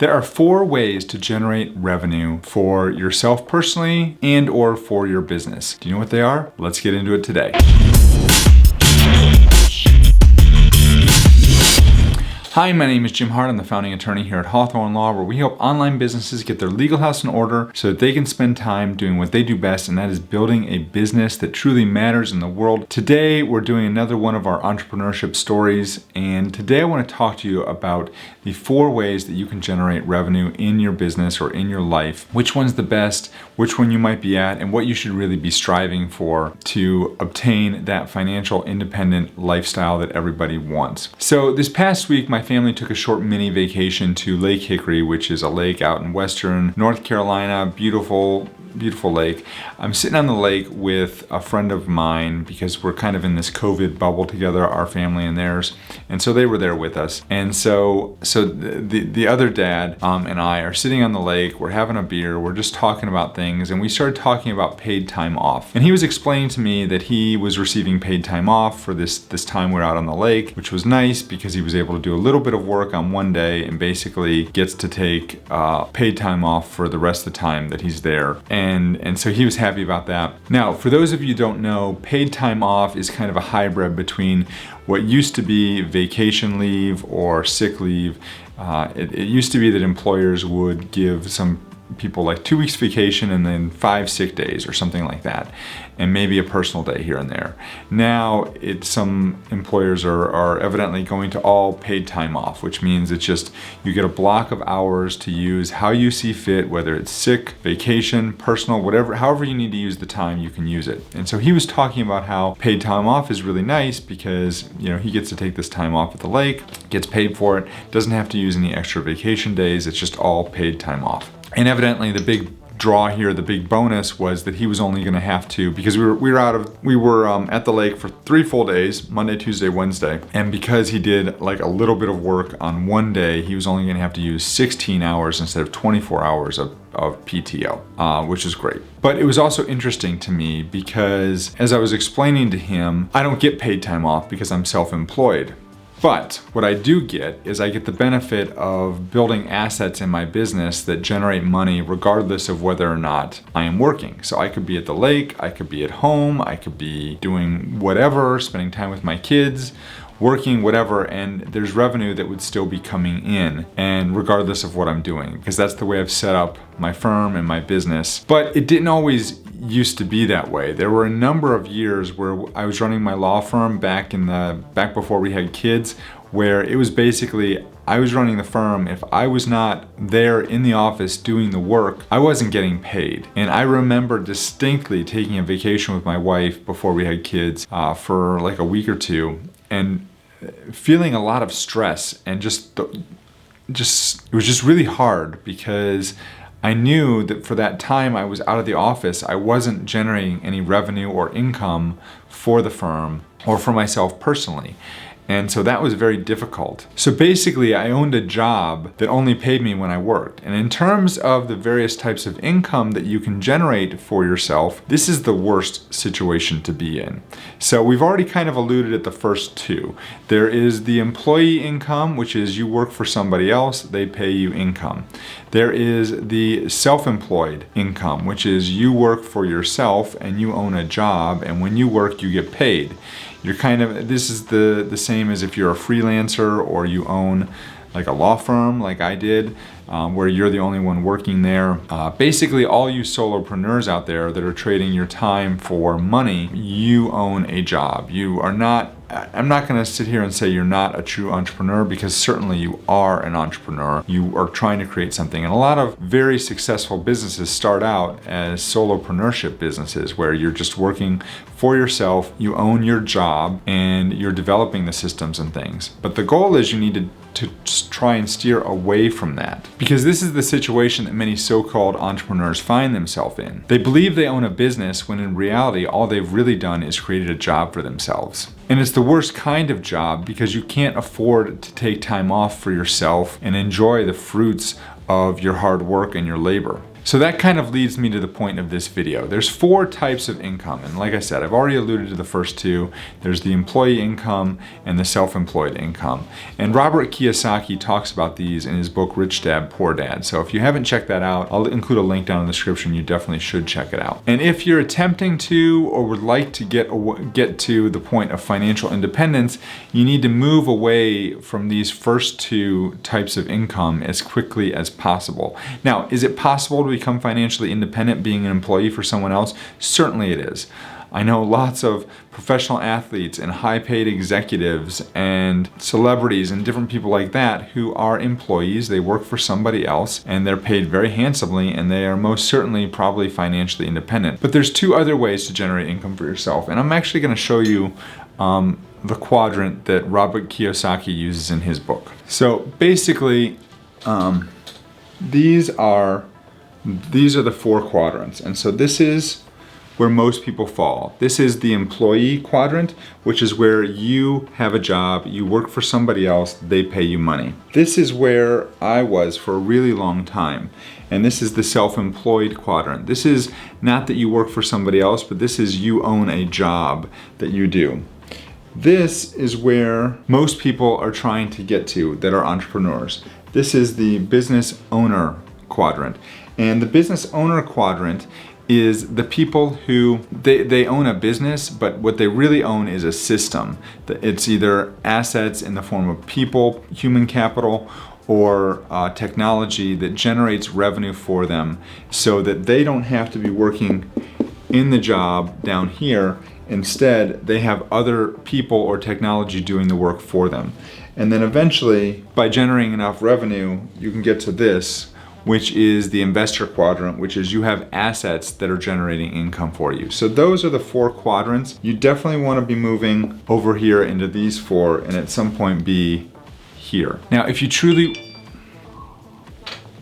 There are 4 ways to generate revenue for yourself personally and or for your business. Do you know what they are? Let's get into it today. Hi, my name is Jim Hart. I'm the founding attorney here at Hawthorn Law, where we help online businesses get their legal house in order so that they can spend time doing what they do best, and that is building a business that truly matters in the world. Today, we're doing another one of our entrepreneurship stories, and today I want to talk to you about the 4 ways that you can generate revenue in your business or in your life. Which one's the best, which one you might be at, and what you should really be striving for to obtain that financial independent lifestyle that everybody wants. So this past week, my family took a short mini vacation to Lake Hickory, which is a lake out in western North Carolina. Beautiful lake. I'm sitting on the lake with a friend of mine because we're kind of in this COVID bubble together, our family and theirs. And so they were there with us. And so the other dad and I are sitting on the lake, we're having a beer, we're just talking about things, and we started talking about paid time off. And he was explaining to me that he was receiving paid time off for this time we're out on the lake, which was nice because he was able to do a little bit of work on one day and basically gets to take paid time off for the rest of the time that he's there. And so he was happy about that. Now, for those of you who don't know, paid time off is kind of a hybrid between what used to be vacation leave or sick leave. It used to be that employers would give some people like 2 weeks vacation and then 5 sick days or something like that, and maybe a personal day here and there. Now, some employers are evidently going to all paid time off, which means it's just you get a block of hours to use how you see fit, whether it's sick, vacation, personal, whatever, however you need to use the time, you can use it. And so he was talking about how paid time off is really nice because, he gets to take this time off at the lake, gets paid for it, doesn't have to use any extra vacation days, it's just all paid time off. And evidently the big draw here, the big bonus was that he was only going to have to, because we were at the lake for 3 full days, Monday, Tuesday, Wednesday, and because he did like a little bit of work on one day, he was only going to have to use 16 hours instead of 24 hours of PTO, which is great. But it was also interesting to me because as I was explaining to him, I don't get paid time off because I'm self-employed. But what I do get is I get the benefit of building assets in my business that generate money regardless of whether or not I am working. So I could be at the lake, I could be at home, I could be doing whatever, spending time with my kids, working, whatever, and there's revenue that would still be coming in, and regardless of what I'm doing, because that's the way I've set up my firm and my business. But it didn't always used to be that way. There were a number of years where I was running my law firm back before we had kids, where it was basically I was running the firm. If I was not there in the office doing the work, I wasn't getting paid. And I remember distinctly taking a vacation with my wife before we had kids for like a week or two, and feeling a lot of stress, and it was just really hard because I knew that for that time I was out of the office, I wasn't generating any revenue or income for the firm or for myself personally. And so that was very difficult. So basically, I owned a job that only paid me when I worked. And in terms of the various types of income that you can generate for yourself, this is the worst situation to be in. So we've already kind of alluded at the first 2. There is the employee income, which is you work for somebody else, they pay you income. There is the self-employed income, which is you work for yourself and you own a job, and when you work, you get paid. This is the same as if you're a freelancer or you own like a law firm like I did, where you're the only one working there. Basically, all you solopreneurs out there that are trading your time for money, you own a job. I'm not going to sit here and say you're not a true entrepreneur, because certainly you are an entrepreneur. You are trying to create something. And a lot of very successful businesses start out as solopreneurship businesses where you're just working for yourself, you own your job, and you're developing the systems and things. But the goal is you need to try and steer away from that, because this is the situation that many so-called entrepreneurs find themselves in. They believe they own a business when in reality all they've really done is created a job for themselves. And it's the worst kind of job because you can't afford to take time off for yourself and enjoy the fruits of your hard work and your labor. So that kind of leads me to the point of this video. There's 4 types of income, and like I said, I've already alluded to the first 2. There's the employee income and the self-employed income. And Robert Kiyosaki talks about these in his book Rich Dad, Poor Dad. So if you haven't checked that out, I'll include a link down in the description. You definitely should check it out. And if you're attempting to or would like to get to the point of financial independence, you need to move away from these first 2 types of income as quickly as possible. Now, is it possible to become financially independent being an employee for someone else? Certainly it is. I know lots of professional athletes and high-paid executives and celebrities and different people like that who are employees. They work for somebody else and they're paid very handsomely, and they are most certainly probably financially independent. But there's 2 other ways to generate income for yourself, and I'm actually going to show you the quadrant that Robert Kiyosaki uses in his book. So basically, these are the 4 quadrants, and so this is where most people fall. This is the employee quadrant, which is where you have a job, you work for somebody else, they pay you money. This is where I was for a really long time, and this is the self-employed quadrant. This is not that you work for somebody else, but this is you own a job that you do. This is where most people are trying to get to that are entrepreneurs. This is the business owner quadrant. And the business owner quadrant is the people who they own a business, but what they really own is a system. It's either assets in the form of people, human capital, or technology that generates revenue for them so that they don't have to be working in the job down here. Instead, they have other people or technology doing the work for them. And then eventually, by generating enough revenue, you can get to this, which is the investor quadrant, which is you have assets that are generating income for you. So those are the 4 quadrants. You definitely want to be moving over here into these 4 and at some point be here. Now, if you truly...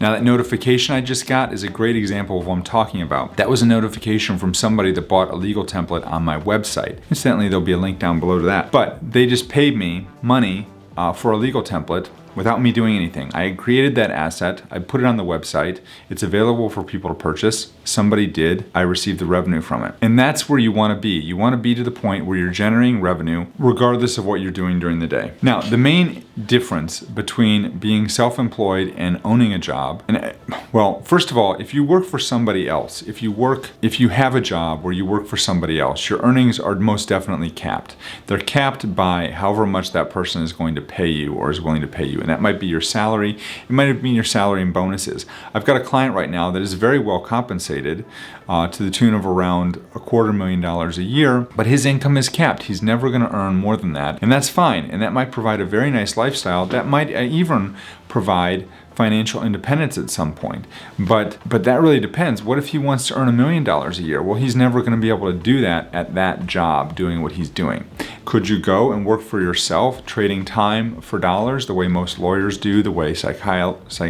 Now that notification I just got is a great example of what I'm talking about. That was a notification from somebody that bought a legal template on my website. Incidentally, there'll be a link down below to that. But they just paid me money for a legal template without me doing anything. I created that asset, I put it on the website, it's available for people to purchase, somebody did, I received the revenue from it. And that's where you want to be. You want to be to the point where you're generating revenue regardless of what you're doing during the day. Now, the main difference between being self-employed and owning a job, and well, first of all, if you work for somebody else, if you have a job where you work for somebody else, your earnings are most definitely capped. They're capped by however much that person is going to pay you or is willing to pay you. And that might be your salary. It might have been your salary and bonuses. I've got a client right now that is very well compensated to the tune of around $250,000 a year, but his income is capped. He's never going to earn more than that. And that's fine. And that might provide a very nice lifestyle. That might even provide financial independence at some point. But that really depends. What if he wants to earn $1 million a year? Well, he's never going to be able to do that at that job doing what he's doing. Could you go and work for yourself, trading time for dollars, the way most lawyers do, the way psychiatrists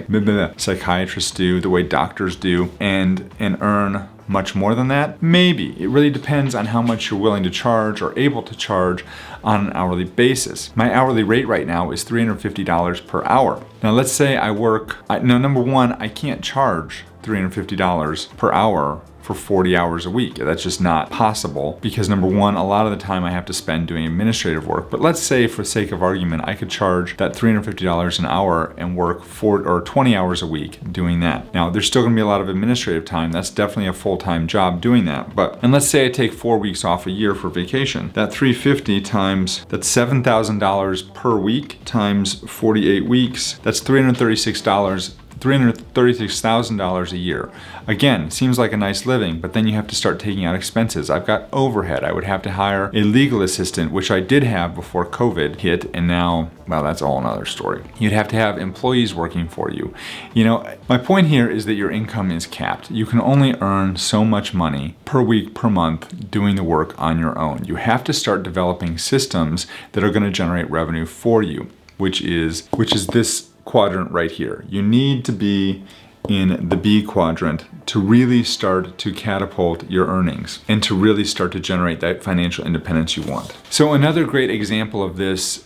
do, the way doctors do, and earn much more than that? Maybe. It really depends on how much you're willing to charge or able to charge on an hourly basis. My hourly rate right now is $350 per hour. Now let's say I work, number one, I can't charge $350 per hour for 40 hours a week. That's just not possible because number one, a lot of the time I have to spend doing administrative work. But let's say for sake of argument, I could charge that $350 an hour and work 20 hours a week doing that. Now there's still gonna be a lot of administrative time. That's definitely a full-time job doing that. And let's say I take 4 weeks off a year for vacation. That $350 times, that's $7,000 per week times 48 weeks. That's $336,000 a year. Again, seems like a nice living, but then you have to start taking out expenses. I've got overhead. I would have to hire a legal assistant, which I did have before COVID hit, and now, well, that's all another story. You'd have to have employees working for you. You know, my point here is that your income is capped. You can only earn so much money per week, per month, doing the work on your own. You have to start developing systems that are going to generate revenue for you, which is this quadrant right here. You need to be in the B quadrant to really start to catapult your earnings and to really start to generate that financial independence you want. So another great example of this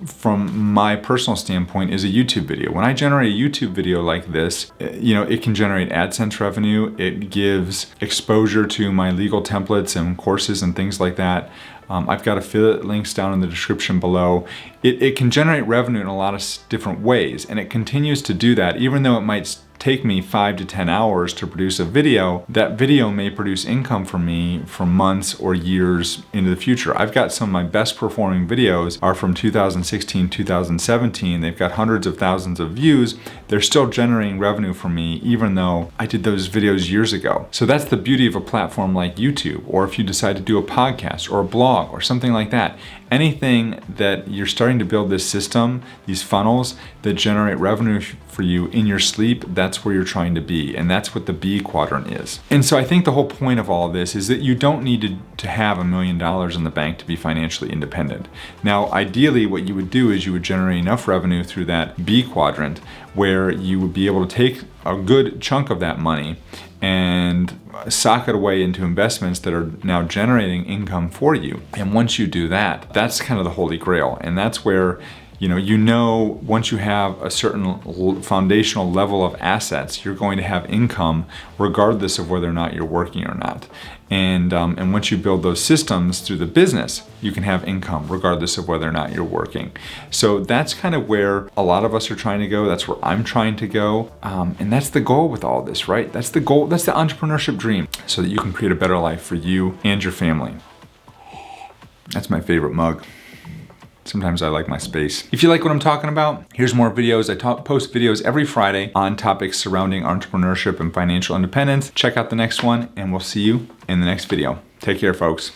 from my personal standpoint is a YouTube video. When I generate a YouTube video like this, it can generate AdSense revenue. It gives exposure to my legal templates and courses and things like that. I've got affiliate links down in the description below. It can generate revenue in a lot of different ways, and it continues to do that. Even though it might take me 5 to 10 hours to produce a video, that video may produce income for me for months or years into the future. I've got some of my best performing videos are from 2016, 2017. They've got hundreds of thousands of views. They're still generating revenue for me, even though I did those videos years ago. So that's the beauty of a platform like YouTube, or if you decide to do a podcast or a blog or something like that. Anything that you're starting to build this system, these funnels that generate revenue for you in your sleep, that's where you're trying to be. And that's what the B quadrant is. And so I think the whole point of all of this is that you don't need to have $1 million in the bank to be financially independent. Now, ideally, what you would do is you would generate enough revenue through that B quadrant where you would be able to take a good chunk of that money and sock it away into investments that are now generating income for you. And once you do that, that's kind of the holy grail. And that's where once you have a certain foundational level of assets, you're going to have income regardless of whether or not you're working or not. And once you build those systems through the business, you can have income regardless of whether or not you're working. So that's kind of where a lot of us are trying to go. That's where I'm trying to go. And that's the goal with all this, right? That's the goal. That's the entrepreneurship dream, so that you can create a better life for you and your family. That's my favorite mug. Sometimes I like my space. If you like what I'm talking about, here's more videos. I post videos every Friday on topics surrounding entrepreneurship and financial independence. Check out the next one, and we'll see you in the next video. Take care, folks.